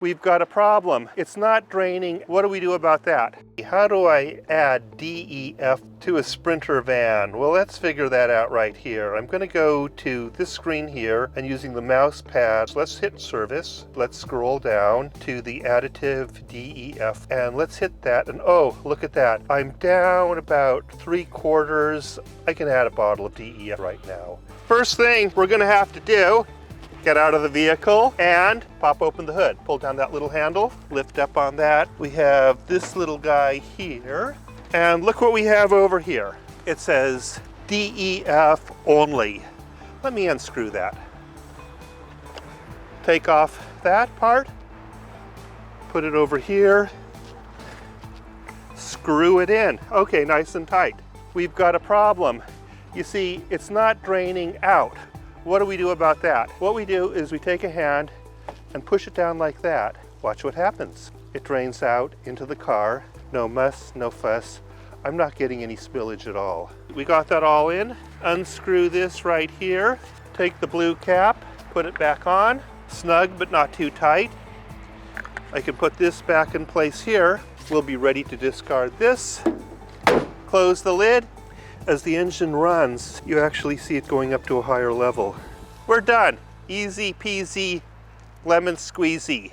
We've got a problem. It's not draining. What do we do about that? How do I add DEF to a Sprinter van? Well, let's figure that out right here. I'm going to go to this screen here and using the mouse pad, let's hit service. Let's scroll down to the additive DEF and let's hit that. And oh, look at that. I'm down about 3/4. I can add a bottle of DEF right now. First thing we're going to have to do, get out of the vehicle and pop open the hood. Pull down that little handle, lift up on that. We have this little guy here. And look what we have over here. It says DEF only. Let me unscrew that. Take off that part, put it over here, screw it in. Okay, nice and tight. We've got a problem. You see, it's not draining out. What do we do about that? What we do is we take a hand and push it down like that. Watch what happens. It drains out into the car. No muss, no fuss. I'm not getting any spillage at all. We got that all in. Unscrew this right here. Take the blue cap, put it back on. Snug but not too tight. I can put this back in place here. We'll be ready to discard this. Close the lid. As the engine runs, you actually see it going up to a higher level. We're done. Easy peasy, lemon squeezy.